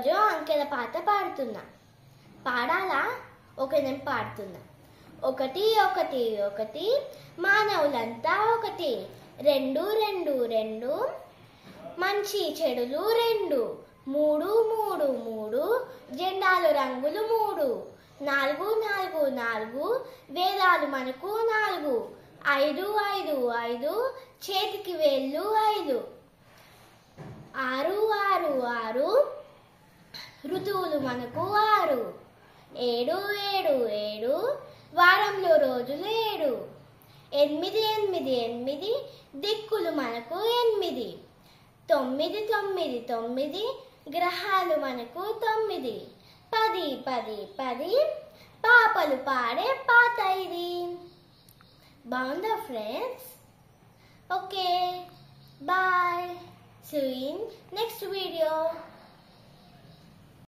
ఈరోజు అంకెల పాట పాడుతున్నా. పాడాలా? ఓకే, నేను పాడుతున్నా. ఒకటి ఒకటి ఒకటి మానవులంతా ఒకటి, రెండు రెండు రెండు మంచి చెడులు రెండు, మూడు మూడు మూడు జెండాలు రంగులు మూడు, నాలుగు నాలుగు నాలుగు వేదాలు మనకు నాలుగు, ఐదు ఐదు ఐదు చేతికి వేళ్ళు ఐదు, ఆరు ఆరు ఆరు ఋతువులు మనకు ఆరు, ఏడు ఏడు ఏడు వారంలో రోజులు ఏడు, ఎనిమిది ఎనిమిది ఎనిమిది దిక్కులు మనకు ఎనిమిది, తొమ్మిది తొమ్మిది తొమ్మిది గ్రహాలు మనకు తొమ్మిది, పది పది పది పాపలు పాడే పాట ఇది. బాగుందా friends? Okay, bye. See you in next video.